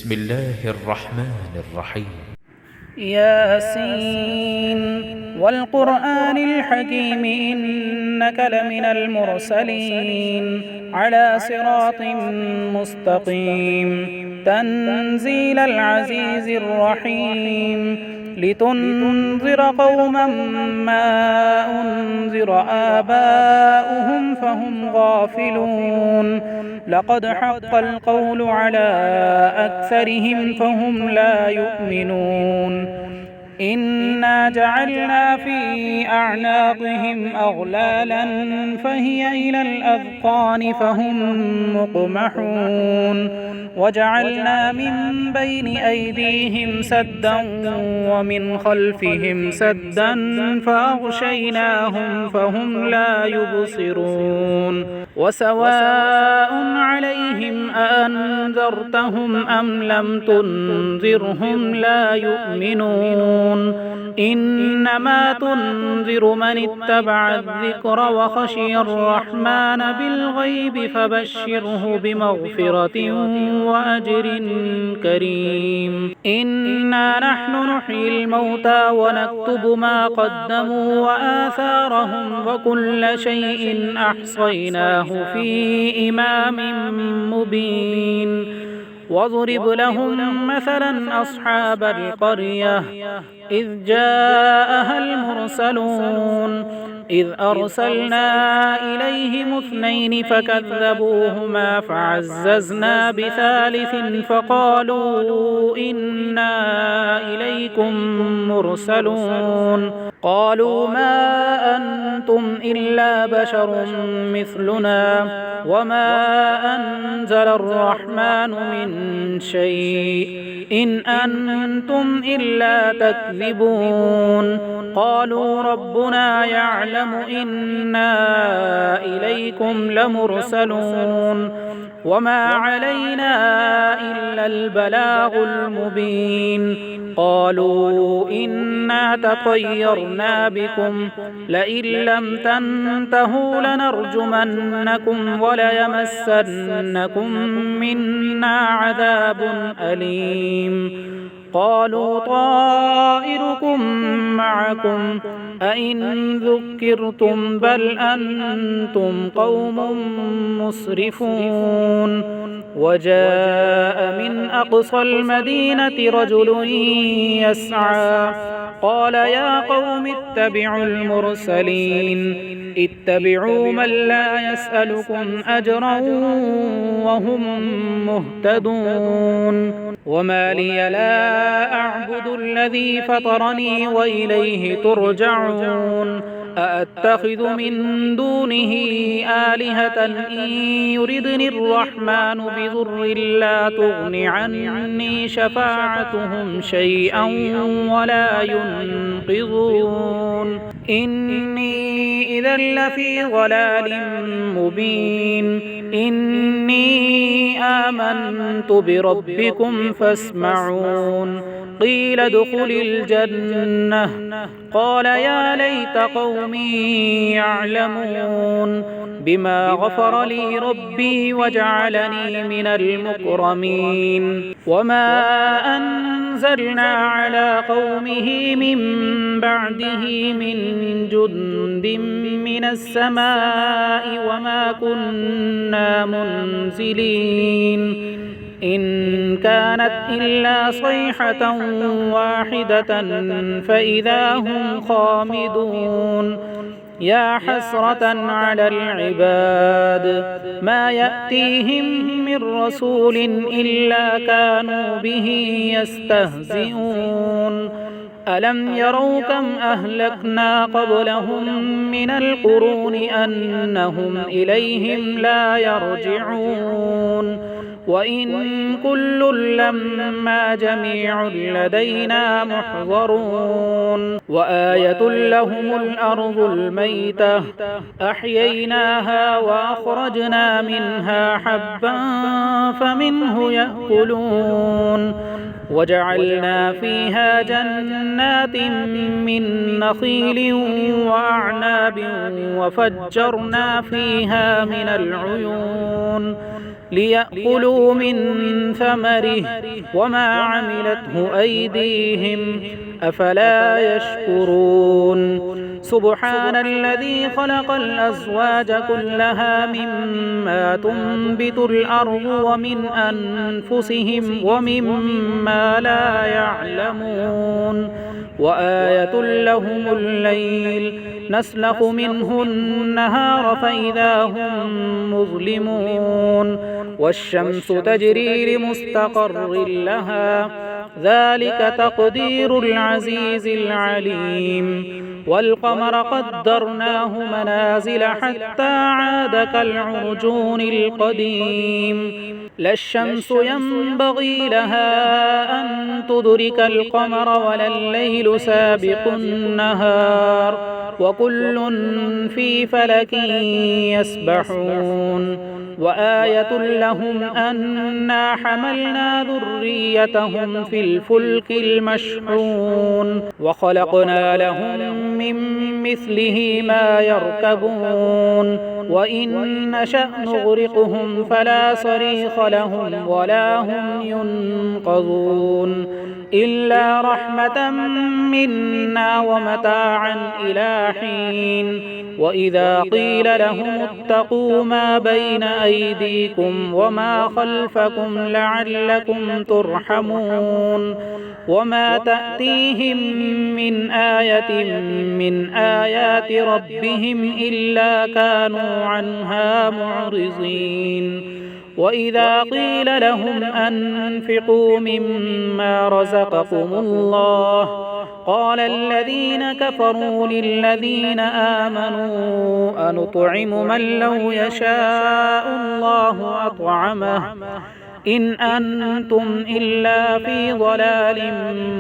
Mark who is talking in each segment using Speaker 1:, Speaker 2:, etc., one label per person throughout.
Speaker 1: بسم الله الرحمن الرحيم.
Speaker 2: ياسين والقرآن الحكيم إنك لمن المرسلين على صراط مستقيم تنزيل العزيز الرحيم لتنذر قوما ما أنذر آباؤهم فهم غافلون لقد حق القول على أكثرهم فهم لا يؤمنون إنا جعلنا في أعناقهم أغلالا فهي إلى الأذقان فهم مقمحون وجعلنا من بين أيديهم سدا ومن خلفهم سدا فأغشيناهم فهم لا يبصرون وسواء عليهم أأنذرتهم أم لم تنذرهم لا يؤمنون إنما تنذر من اتبع الذكر وخشي الرحمن بالغيب فبشره بمغفرة وأجر كريم إنا نحن نحيي الموتى ونكتب ما قدموا وآثارهم وكل شيء أحصيناه في إمام مبين واضرب لهم مثلا أصحاب القرية إذ جاءها المرسلون إذ أرسلنا إليهم اثنين فكذبوهما فعززنا بثالث فقالوا إنا إليكم مرسلون قالوا ما أنتم إلا بشر مثلنا وما أنزل الرحمن من شيء إن أنتم إلا تكذبون قالوا ربنا يعلم إنا إليكم لمرسلون وما علينا إلا البلاغ المبين قالوا إنا تطيرنا بكم لئن لم تنتهوا لنرجمنكم وليمسنكم منا عذاب أليم قالوا طائركم معكم أئن ذكرتم بل أنتم قوم مسرفون وجاء من أقصى المدينة رجل يسعى قال يا قوم اتبعوا المرسلين اتبعوا من لا يسألكم أجرا وهم مهتدون وما لي لا أعبد الذي فطرني وإليه ترجعون أأتخذ من دونه آلهة إن يردني الرحمن بضر لا تغن عني شفاعتهم شيئا ولا ينقذون إني إذا لفي ضلال مبين إني آمنت بربكم فاسمعون قيل ادخل الجنة قال يا ليت قومي يعلمون بما غفر لي ربي وجعلني من المكرمين وما أنزلنا على قومه من بعده من جند من السماء وما كنا منزلين إن كانت إلا صيحة واحدة فإذا هم خامدون يا حسرة على العباد ما يأتيهم من رسول إلا كانوا به يستهزئون ألم يروا كم أهلكنا قبلهم من القرون أنهم إليهم لا يرجعون وإن كل لما جميع لدينا محضرون وآية لهم الأرض الميتة أحييناها وأخرجنا منها حبا فمنه يأكلون وجعلنا فيها جنات من نخيل وأعناب وفجرنا فيها من العيون ليأكلوا من ثمره وما عملته أيديهم أفلا يشكرون سبحان الذي خلق الأزواج كلها مما تنبت الأرض ومن أنفسهم ومما لا يعلمون وآية لهم الليل نسلخ منه النهار فإذا هم مظلمون والشمس تجري لمستقر لها ذلك تقدير العزيز العليم والقمر قدرناه منازل حتى عاد كالعرجون القديم لا الشمس ينبغي لها أن تدرك القمر ولا الليل سابق النهار وكل في فلك يسبحون وآية لهم أنا حملنا ذريتهم في الفلك المشحون وخلقنا لهم من مثله ما يركبون وإن نشأ نغرقهم فلا صريخ لهم ولا هم ينقذون إلا رحمة منا ومتاعا إلى حين وإذا قيل لهم اتقوا ما بين أيديكم وما خلفكم لعلكم ترحمون وما تأتيهم من آية من آيات ربهم إلا كانوا عنها معرضين وإذا قيل لهم أنفقوا مما رزقكم الله قال الذين كفروا للذين آمنوا أنطعم من لو يشاء الله أطعمه إن أنتم إلا في ضلال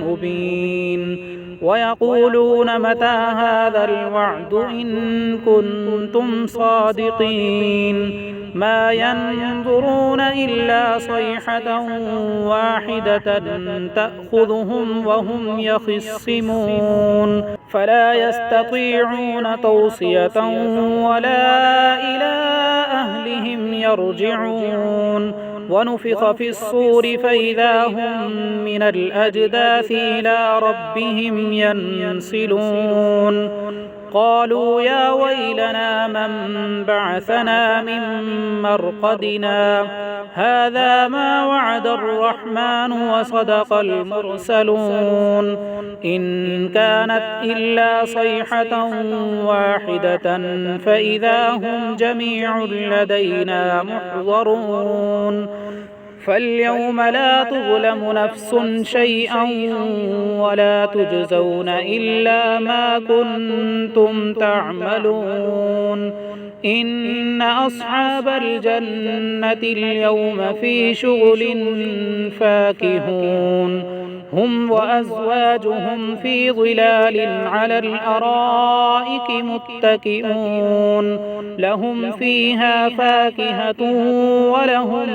Speaker 2: مبين ويقولون متى هذا الوعد إن كنتم صادقين ما ينظرون إلا صيحة واحدة تأخذهم وهم يخصمون فلا يستطيعون توصية ولا إلى أهلهم يرجعون ونفخ في الصور فإذا هم من الأجداث إلى ربهم ينسلون قالوا يا ويلنا من بعثنا من مرقدنا هذا ما وعد الرحمن وصدق المرسلون إن كانت إلا صيحة واحدة فإذا هم جميع لدينا محضرون فاليوم لا تظلم نفس شيئا ولا تجزون إلا ما كنتم تعملون إن أصحاب الجنة اليوم في شغل فاكهون هم وأزواجهم في ظلال على الأرائك متكئون لهم فيها فاكهة ولهم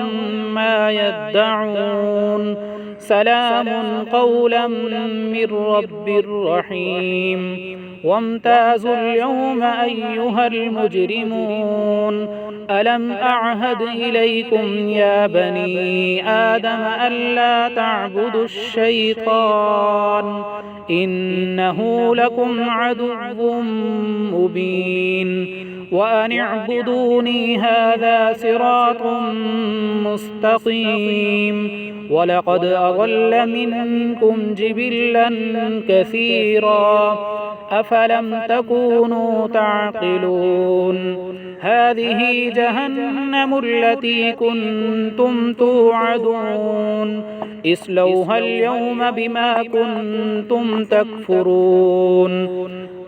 Speaker 2: ما يدعون سلام قولا من رب رحيم وامتازوا اليوم أيها المجرمون ألم أعهد إليكم يا بني آدم ألا تعبدوا الشيطان إنه لكم عدو مبين وأن اعبدوني هذا صراط مستقيم ولقد أضل منكم جبلا كثيرا أفلم تكونوا تعقلون هذه جهنم التي كنتم توعدون اصلوها اليوم بما كنتم تكفرون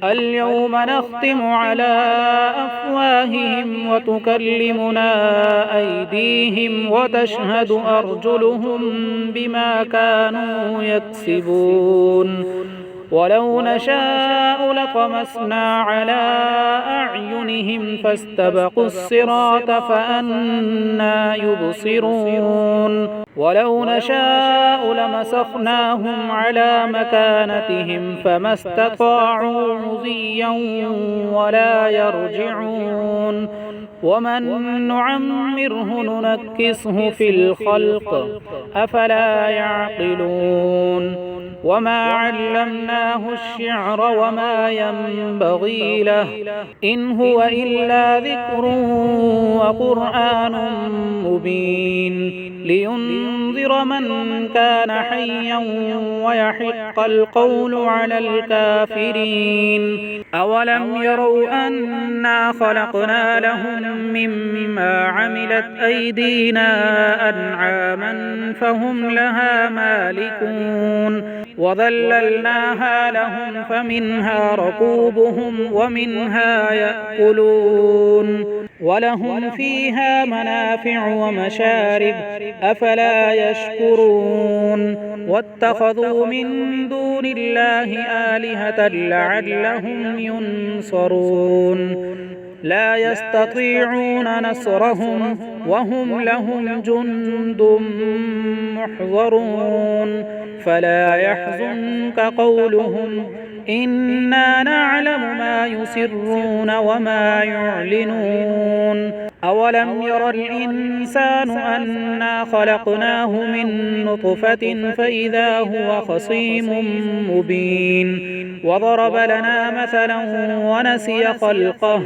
Speaker 2: اليوم نختم على أفواههم وتكلمنا أيديهم وتشهد أرجلهم بما كانوا يكسبون ولو نشاء لطمسنا على أعينهم فاستبقوا الصراط فأنى يبصرون ولو نشاء لمسخناهم على مكانتهم فما استطاعوا مضيا ولا يرجعون ومن نعمره ننكسه في الخلق أفلا يعقلون وما علمناه الشعر وما ينبغي له إن هو إلا ذكر وقرآن مبين لينذر من كان حيا ويحق القول على الكافرين أولم يروا أنا خلقنا لهم مما عملت أيدينا أنعاما فهم لها مالكون وذللناها لهم فمنها ركوبهم ومنها يأكلون ولهم فيها منافع ومشارب أفلا يشكرون واتخذوا من دون الله آلهة لعلهم ينصرون لا يستطيعون نصرهم وهم لهم جند محضرون فلا يحزنك قولهم إنا نعلم ما يسرون وما يعلنون أولم ير الإنسان أنا خلقناه من نطفة فإذا هو خصيم مبين وضرب لنا مثلا ونسي خلقه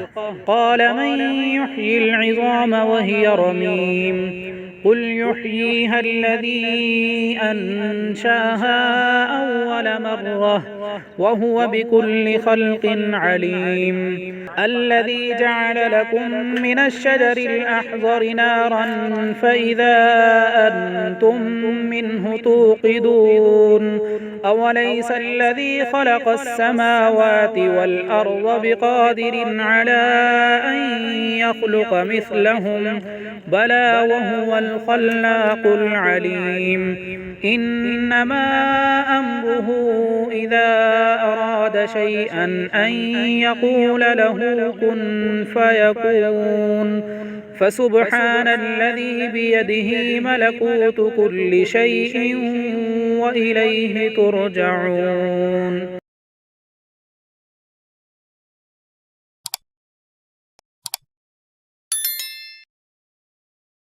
Speaker 2: قال من يحيي العظام وهي رميم قل يحييها الذي أنشاها أول مرة وهو بكل خلق عليم الذي جعل لكم من الشجر الأحضر نارا فإذا أنتم منه توقدون أوليس الذي خلق السماوات والأرض بقادر على أن يخلق مثلهم بلى وهو الخلاق العليم إنما أمره إذا أراد شيئا أن يقول له كن فيكون فسبحان الذي بيده ملكوت كل شيء وإليه ترجعون.